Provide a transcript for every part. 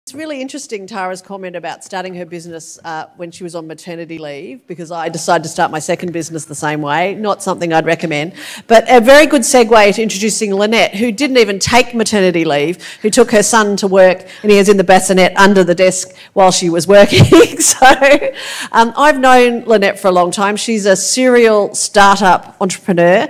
It's really interesting, Tara's comment about starting her business when she was on maternity leave, because I decided to start my second business the same way. Not something I'd recommend. But a very good segue to introducing Lynnette, who didn't even take maternity leave, who took her son to work, and he was in the bassinet under the desk while she was working. So I've known Lynnette for a long time. She's a serial startup entrepreneur.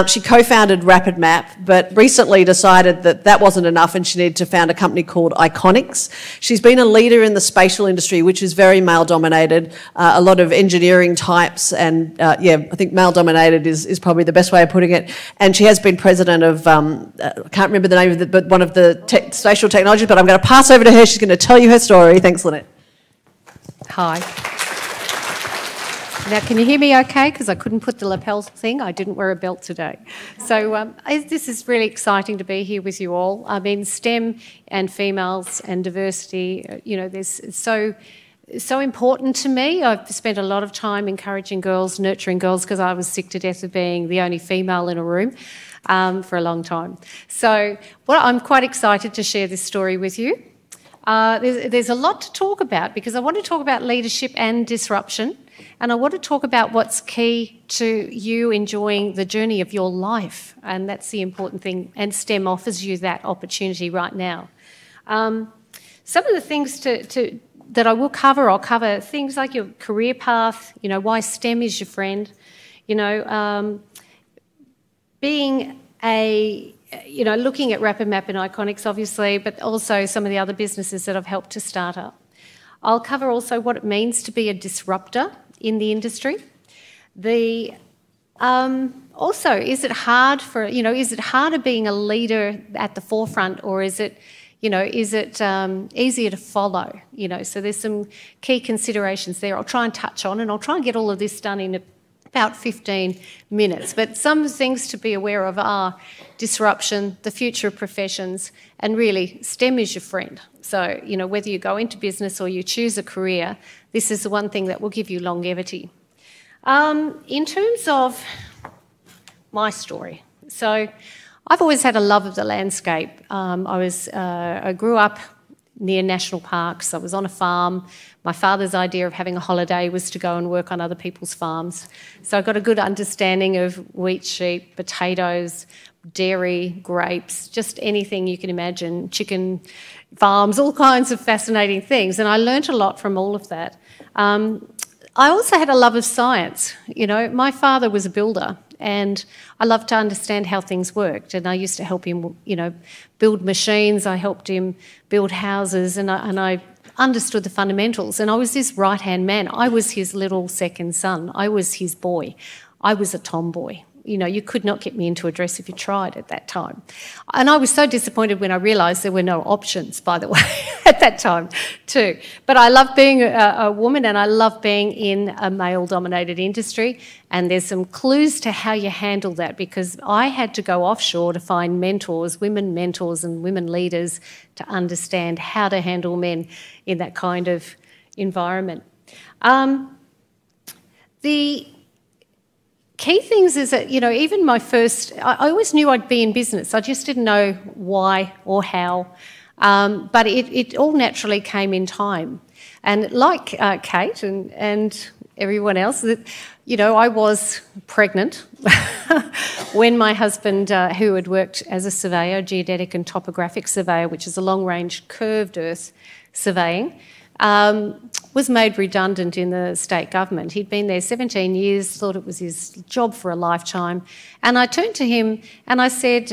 She co-founded RapidMap, but recently decided that that wasn't enough and she needed to found a company called Iconyx. She's been a leader in the spatial industry, which is very male-dominated, a lot of engineering types, and I think male-dominated is probably the best way of putting it. And she has been president of, I can't remember the name of it, but one of the spatial technologies, but I'm going to pass over to her. She's going to tell you her story. Thanks, Lynnette. Hi. Now, can you hear me okay? Because I couldn't put the lapel thing. I didn't wear a belt today. So this is really exciting to be here with you all. I mean, STEM and females and diversity, there's so important to me. I've spent a lot of time encouraging girls, nurturing girls, because I was sick to death of being the only female in a room for a long time. So I'm quite excited to share this story with you. There's a lot to talk about, because I want to talk about leadership and disruption. And I want to talk about what's key to you enjoying the journey of your life. And that's the important thing. And STEM offers you that opportunity right now. Some of the things that I will cover, I'll cover things like your career path, why STEM is your friend, being looking at RapidMap and Iconyx, obviously, but also some of the other businesses that I've helped to start up. I'll cover also what it means to be a disruptor in the industry. Also, is it hard is it harder being a leader at the forefront, or is it easier to follow? So there's some key considerations there I'll try and touch on, and I'll try and get all of this done in about 15 minutes. But some things to be aware of are disruption, the future of professions, and really STEM is your friend. So, whether you go into business or you choose a career, this is the one thing that will give you longevity. In terms of my story, so I've always had a love of the landscape. I grew up near national parks. I was on a farm. My father's idea of having a holiday was to go and work on other people's farms. So I got a good understanding of wheat, sheep, potatoes, dairy, grapes, just anything you can imagine, chicken farms, all kinds of fascinating things. And I learnt a lot from all of that. I also had a love of science. My father was a builder, and I loved to understand how things worked. And I used to help him, build machines. I helped him build houses, and I understood the fundamentals. And I was this right-hand man. I was his little second son. I was his boy. I was a tomboy. You could not get me into a dress if you tried at that time. And I was so disappointed when I realised there were no options, by the way, at that time too. But I love being a woman, and I love being in a male-dominated industry. And there's some clues to how you handle that, because I had to go offshore to find mentors and women leaders, to understand how to handle men in that kind of environment. The key things is that, even I always knew I'd be in business. I just didn't know why or how. But it all naturally came in time. And like Kate and everyone else, I was pregnant when my husband, who had worked as a surveyor, geodetic and topographic surveyor, which is a long-range curved earth surveying, was made redundant in the state government. He'd been there 17 years, thought it was his job for a lifetime. And I turned to him and I said,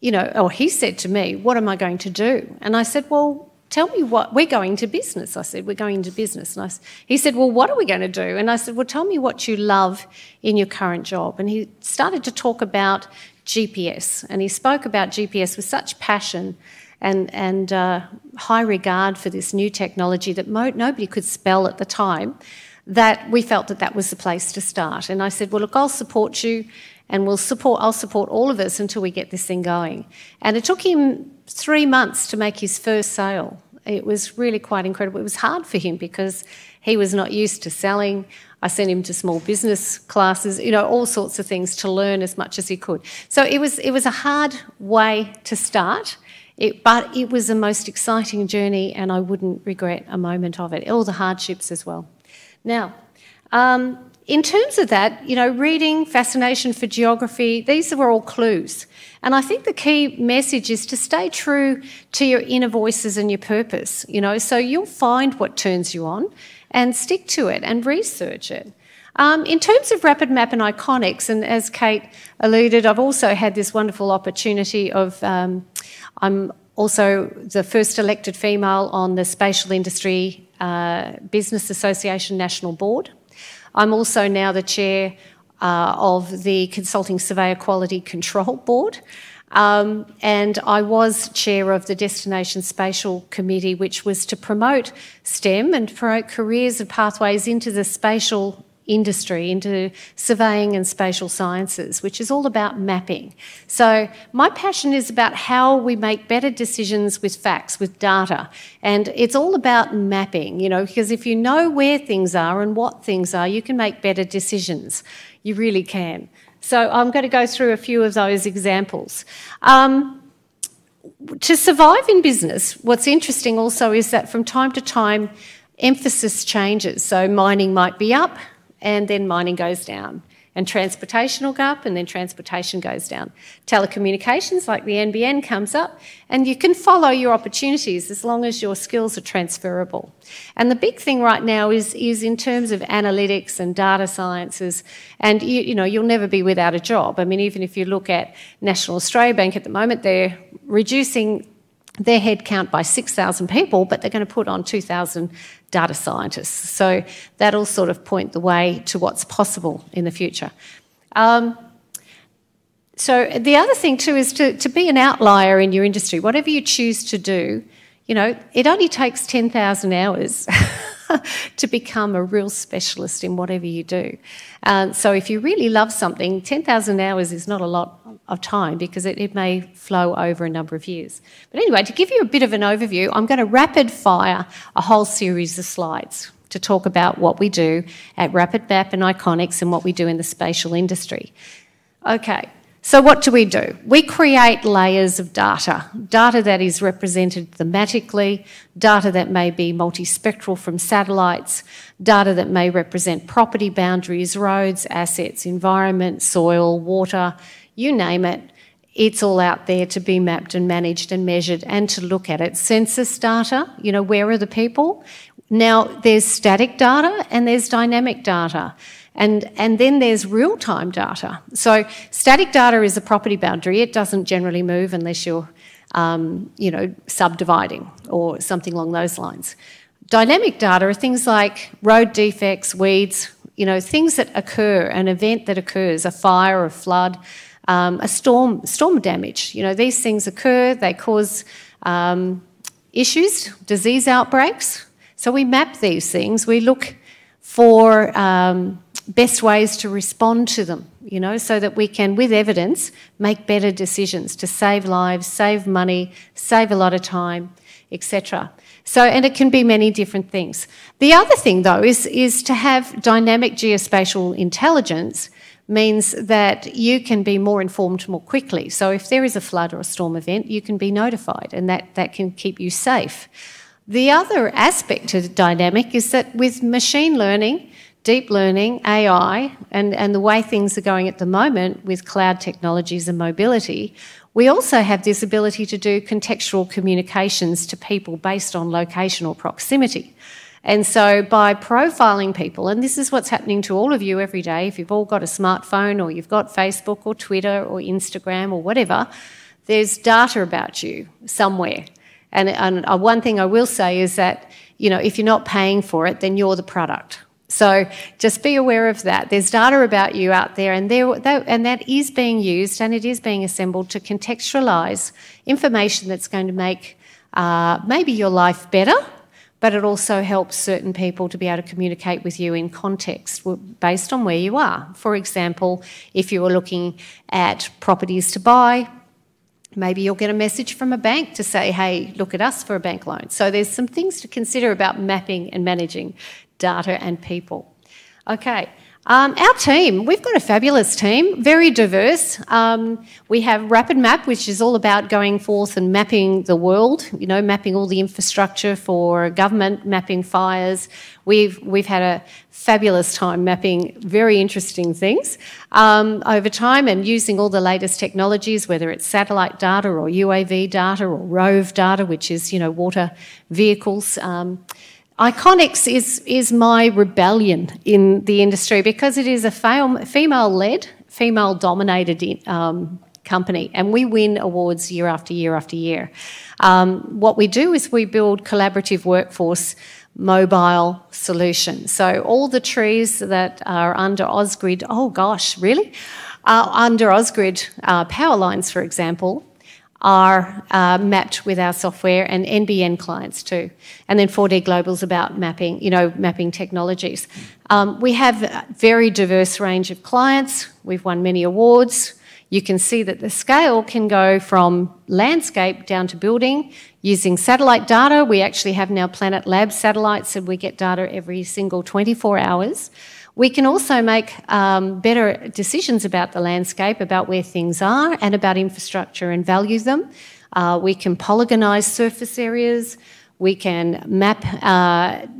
he said to me, what am I going to do? And I said, well, tell me what, we're going to business. I said, we're going into business. And he said, well, what are we going to do? And I said, well, tell me what you love in your current job. And he started to talk about GPS. And he spoke about GPS with such passion and high regard for this new technology that nobody could spell at the time, that we felt that was the place to start. And I said, well, look, I'll support you, and I'll support all of us until we get this thing going. And it took him 3 months to make his first sale. It was really quite incredible. It was hard for him because he was not used to selling. I sent him to small business classes, all sorts of things to learn as much as he could. So it was a hard way to start. But it was the most exciting journey, and I wouldn't regret a moment of it, all the hardships as well. Now, in terms of that, you know, reading, fascination for geography, these were all clues. And I think the key message is to stay true to your inner voices and your purpose, you know, so you'll find what turns you on and stick to it and research it. In terms of Rapid Map and Iconyx, and as Kate alluded, I've also had this wonderful opportunity of, I'm also the first elected female on the Spatial Industry Business Association National Board. I'm also now the chair of the Consulting Surveyor Quality Control Board. And I was chair of the Destination Spatial Committee, which was to promote STEM and promote careers and pathways into the spatial industry, into surveying and spatial sciences, which is all about mapping. So my passion is about how we make better decisions with facts, with data. And it's all about mapping, you know, because if you know where things are and what things are, you can make better decisions. You really can. So I'm going to go through a few of those examples. To survive in business, what's interesting also is that from time to time, emphasis changes. So mining might be up, and then mining goes down. And transportation will go up, and then transportation goes down. Telecommunications, like the NBN, comes up, and you can follow your opportunities as long as your skills are transferable. And the big thing right now is in terms of analytics and data sciences, and you know, you'll never be without a job. I mean, even if you look at National Australia Bank at the moment, they're reducing their headcount by 6,000 people, but they're going to put on 2,000 data scientists. So that'll sort of point the way to what's possible in the future. So the other thing too is to be an outlier in your industry. Whatever you choose to do, you know, it only takes 10,000 hours to become a real specialist in whatever you do. So if you really love something, 10,000 hours is not a lot of time because it may flow over a number of years. But anyway, to give you a bit of an overview, I'm going to rapid fire a whole series of slides to talk about what we do at Rapid Map and Iconyx and what we do in the spatial industry. Okay. So what do? We create layers of data that is represented thematically, data that may be multispectral from satellites, data that may represent property boundaries, roads, assets, environment, soil, water, you name it. It's all out there to be mapped and managed and measured and to look at it. Census data, you know, where are the people? Now, there's static data and there's dynamic data. And then there's real-time data. So static data is a property boundary. It doesn't generally move unless you're, you know, subdividing or something along those lines. Dynamic data are things like road defects, weeds, you know, things that occur, an event that occurs, a fire, a flood, a storm damage. You know, these things occur. They cause issues, disease outbreaks. So we map these things. We look for best ways to respond to them, you know, so that we can, with evidence, make better decisions to save lives, save money, save a lot of time, etc. So, and it can be many different things. The other thing, though, is to have dynamic geospatial intelligence means that you can be more informed more quickly. So if there is a flood or a storm event, you can be notified, and that can keep you safe. The other aspect of dynamic is that with machine learning, deep learning, AI, and the way things are going at the moment with cloud technologies and mobility, we also have this ability to do contextual communications to people based on location or proximity. And so by profiling people, and this is what's happening to all of you every day, if you've all got a smartphone or you've got Facebook or Twitter or Instagram or whatever, there's data about you somewhere. And one thing I will say is that, you know, if you're not paying for it, then you're the product. So just be aware of that. There's data about you out there, and that is being used and it is being assembled to contextualise information that's going to make maybe your life better, but it also helps certain people to be able to communicate with you in context based on where you are. For example, if you are looking at properties to buy, maybe you'll get a message from a bank to say, hey, look at us for a bank loan. So there's some things to consider about mapping and managing data and people. Okay, Our team, we've got a fabulous team, very diverse. We have Rapid Map, which is all about going forth and mapping the world, you know, mapping all the infrastructure for government, mapping fires. We've had a fabulous time mapping very interesting things over time and using all the latest technologies, whether it's satellite data or UAV data or rove data, which is, you know, water vehicles. Iconyx is my rebellion in the industry because it is a female-led, female-dominated company, and we win awards year after year after year. What we do is we build collaborative workforce mobile solutions. So all the trees that are under Ausgrid, oh gosh, really? Under Ausgrid power lines, for example, are mapped with our software, and NBN clients too. And then 4D Global's about mapping, you know, mapping technologies. We have a very diverse range of clients. We've won many awards. You can see that the scale can go from landscape down to building. Using satellite data, we actually have now Planet Lab satellites, and we get data every single 24 hours. We can also make better decisions about the landscape, about where things are and about infrastructure and value them. We can polygonise surface areas. We can map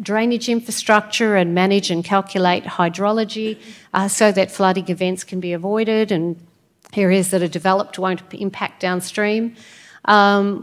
drainage infrastructure and manage and calculate hydrology so that flooding events can be avoided and areas that are developed won't impact downstream.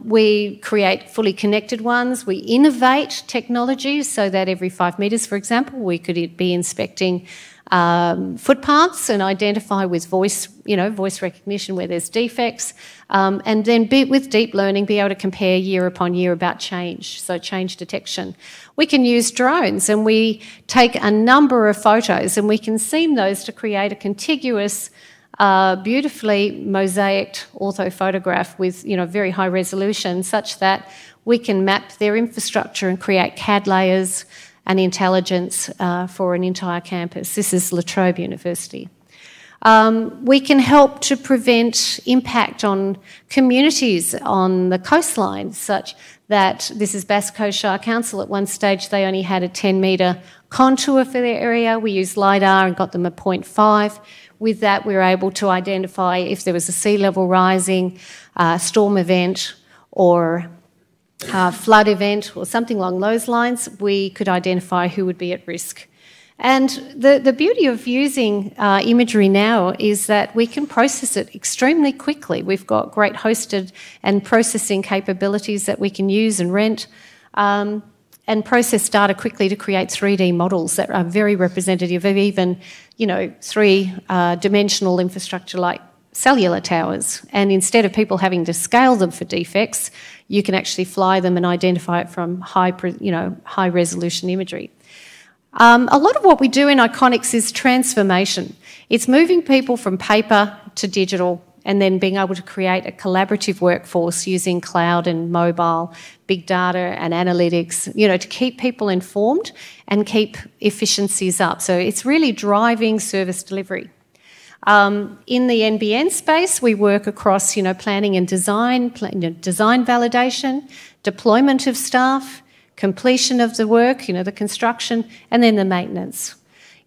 We create fully connected ones. We innovate technologies so that every 5 metres, for example, we could be inspecting footpaths and identify with voice, you know, voice recognition where there's defects, and then with deep learning be able to compare year upon year about change, so change detection. We can use drones, and we take a number of photos and we can seam those to create a contiguous beautifully mosaicked orthophotograph with, you know, very high resolution, such that we can map their infrastructure and create CAD layers and intelligence for an entire campus. This is La Trobe University. We can help to prevent impact on communities on the coastline, such that this is Bass Coast Shire Council. At one stage, they only had a 10-metre contour for their area. We used LiDAR and got them a 0.5. With that, we were able to identify if there was a sea level rising, storm event, or flood event, or something along those lines. We could identify who would be at risk. And the beauty of using imagery now is that we can process it extremely quickly. We've got great hosted and processing capabilities that we can use and rent, and process data quickly to create 3D models that are very representative of even, you know, three-dimensional infrastructure like cellular towers. And instead of people having to scale them for defects, you can actually fly them and identify it from high-resolution imagery. A lot of what we do in Iconyx is transformation. It's moving people from paper to digital and then being able to create a collaborative workforce using cloud and mobile, big data and analytics, you know, to keep people informed and keep efficiencies up. So it's really driving service delivery. In the NBN space, we work across, you know, planning and design, design validation, deployment of staff, completion of the work, you know, the construction, and then the maintenance.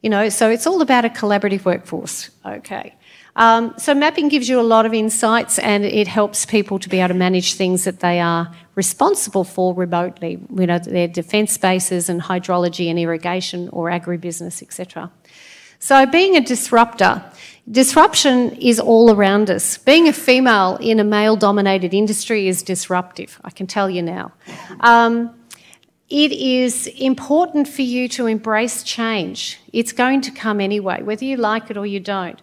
You know, so it's all about a collaborative workforce. Okay. So mapping gives you a lot of insights, and it helps people to be able to manage things that they are responsible for remotely, you know, their defence bases and hydrology and irrigation or agribusiness, etc. So being a disruptor, disruption is all around us. Being a female in a male-dominated industry is disruptive, I can tell you now. It is important for you to embrace change. It's going to come anyway, whether you like it or you don't.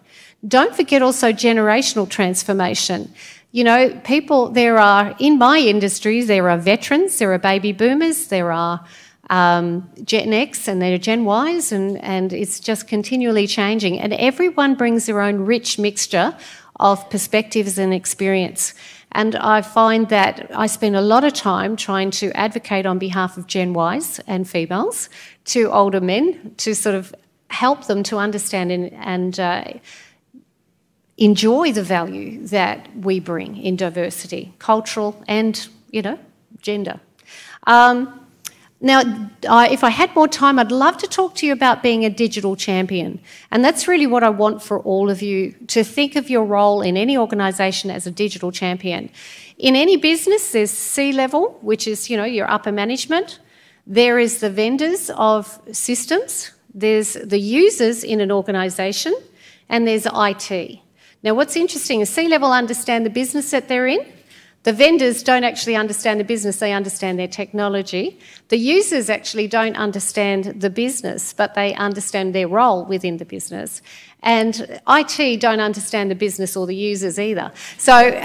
Don't forget also generational transformation. You know, people, there are, in my industry, there are veterans, there are baby boomers, there are Gen X and there are Gen Ys, and it's just continually changing. And everyone brings their own rich mixture of perspectives and experience. And I find that I spend a lot of time trying to advocate on behalf of Gen Ys and females to older men to sort of help them to understand and enjoy the value that we bring in diversity, cultural and, you know, gender. Now, if I had more time, I'd love to talk to you about being a digital champion. And that's really what I want for all of you, to think of your role in any organisation as a digital champion. In any business, there's C-level, which is, your upper management. There is the vendors of systems. There's the users in an organisation. And there's IT. Now, what's interesting is C-level understand the business that they're in. The vendors don't actually understand the business, they understand their technology. The users actually don't understand the business, but they understand their role within the business. And IT don't understand the business or the users either. So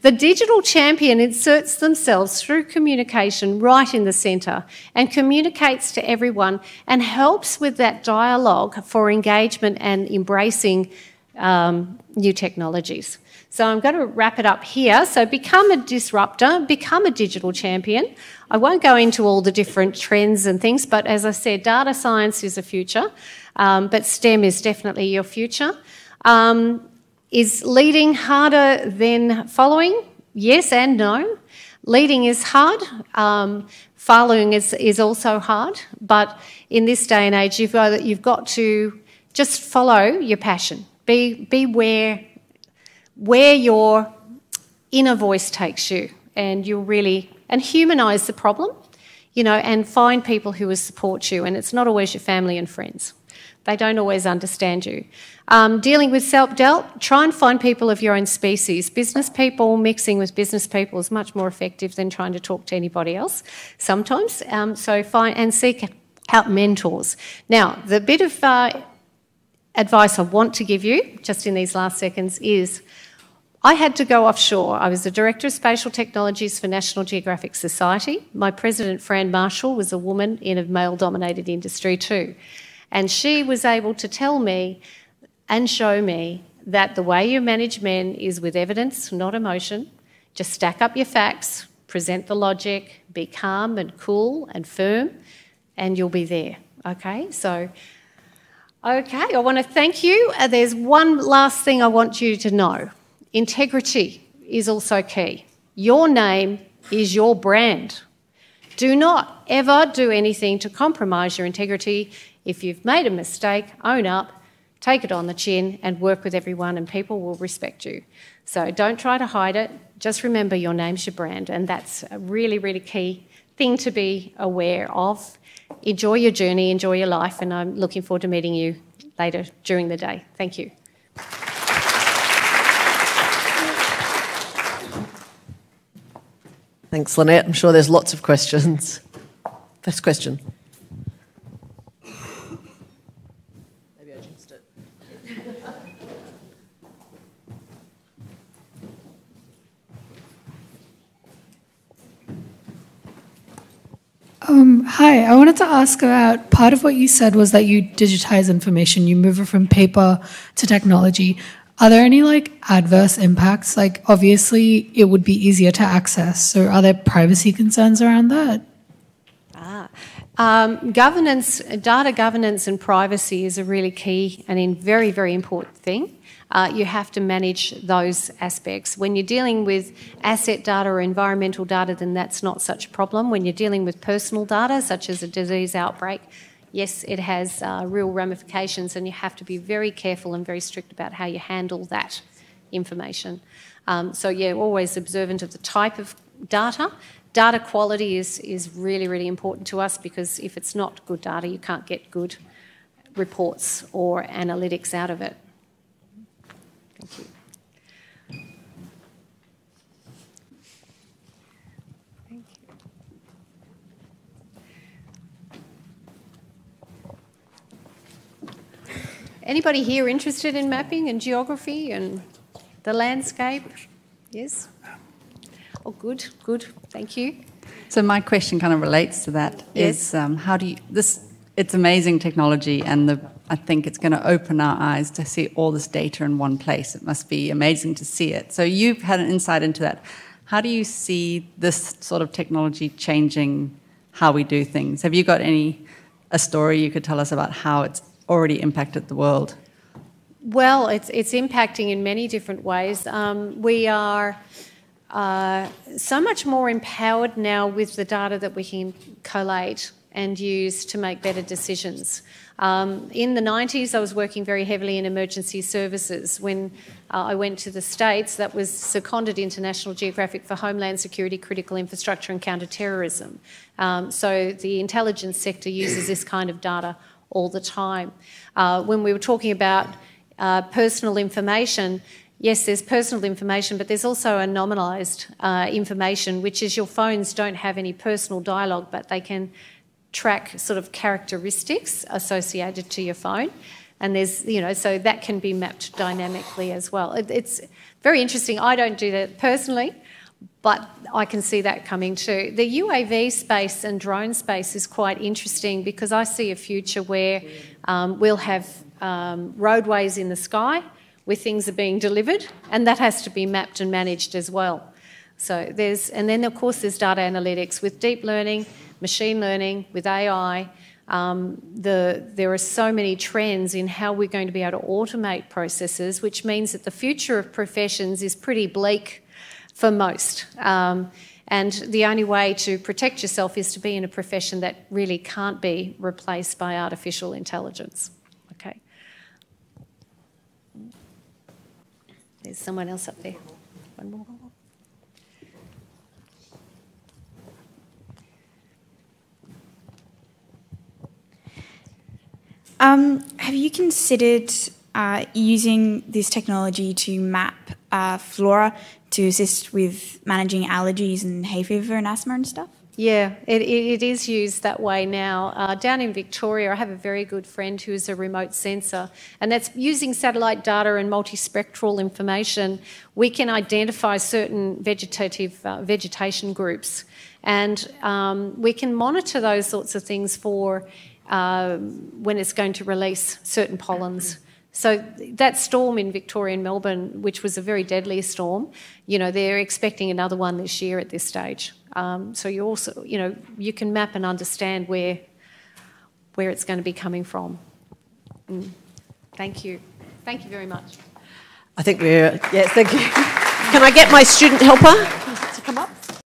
the digital champion inserts themselves through communication right in the centre and communicates to everyone and helps with that dialogue for engagement and embracing new technologies. So I'm going to wrap it up here. So become a disruptor, become a digital champion. I won't go into all the different trends and things, but as I said, data science is the future, but STEM is definitely your future. Is leading harder than following? Yes and no. Leading is hard. Following is also hard, but in this day and age, you've got to just follow your passion. Be where your inner voice takes you, and you'll really humanise the problem, and find people who will support you. And it's not always your family and friends; they don't always understand you. Dealing with self-doubt, try and find people of your own species. Business people mixing with business people is much more effective than trying to talk to anybody else sometimes. So find and seek out mentors. Now, the bit of advice I want to give you, just in these last seconds, is I had to go offshore. I was the Director of Spatial Technologies for National Geographic Society. My president, Fran Marshall, was a woman in a male-dominated industry too. And she was able to tell me and show me that the way you manage men is with evidence, not emotion. Just stack up your facts, present the logic, be calm and cool and firm, and you'll be there, okay? So, okay, I want to thank you. There's one last thing I want you to know. Integrity is also key. Your name is your brand. Do not ever do anything to compromise your integrity. If you've made a mistake, own up, take it on the chin and work with everyone, and people will respect you. So don't try to hide it. Just remember your name's your brand, and that's a really, really key thing to be aware of. Enjoy your journey, enjoy your life, and I'm looking forward to meeting you later during the day. Thank you. Thanks, Lynnette. I'm sure there's lots of questions. First question. Maybe I jinxed it. Hi, I wanted to ask about, part of what you said was that you digitize information, you move it from paper to technology. Are there any adverse impacts? Obviously it would be easier to access, so are there privacy concerns around that? Governance, data governance and privacy is a really key and very, very important thing. You have to manage those aspects. When you're dealing with asset data or environmental data, then that's not such a problem. When you're dealing with personal data, such as a disease outbreak, yes, it has real ramifications, and you have to be very careful and very strict about how you handle that information. So, yeah, always observant of the type of data. Data quality is really, really important to us, because if it's not good data, you can't get good reports or analytics out of it. Thank you. Thank you. Anybody here interested in mapping and geography and the landscape? Yes? Oh, good, good. Thank you. So my question kind of relates to that. Yes. Is how do you it's amazing technology, and I think it's going to open our eyes to see all this data in one place. It must be amazing to see it. So you've had an insight into that. How do you see this sort of technology changing how we do things? Have you got a story you could tell us about how it's already impacted the world? Well, it's impacting in many different ways. We are so much more empowered now with the data that we can collate and use to make better decisions. In the 90s, I was working very heavily in emergency services. When I went to the States, that was seconded into National Geographic for Homeland Security, Critical Infrastructure and Counter-Terrorism. So the intelligence sector uses this kind of data all the time. When we were talking about personal information, yes, there's personal information, but there's also anonymised information, which is your phones don't have any personal dialogue, but they can track sort of characteristics associated to your phone. And there's, you know, so that can be mapped dynamically as well. It's very interesting. I don't do that personally, but I can see that coming too. The UAV space and drone space is quite interesting because I see a future where we'll have roadways in the sky where things are being delivered, and that has to be mapped and managed as well. So there's, and then of course there's data analytics with deep learning, machine learning, with AI. There are so many trends in how we're going to be able to automate processes, which means that the future of professions is pretty bleak for most. And the only way to protect yourself is to be in a profession that really can't be replaced by artificial intelligence. Okay. There's someone else up there. One more. Have you considered using this technology to map flora to assist with managing allergies and hay fever and asthma and stuff? Yeah, it is used that way now. Down in Victoria, I have a very good friend who is a remote sensor, and that's using satellite data and multispectral information. We can identify certain vegetation groups, and we can monitor those sorts of things for when it's going to release certain pollens. So that storm in Victoria and Melbourne, which was a very deadly storm, you know, they're expecting another one this year at this stage. So you also, you know, you can map and understand where it's going to be coming from. Thank you. Thank you very much. I think yes, thank you. Can I get my student helper?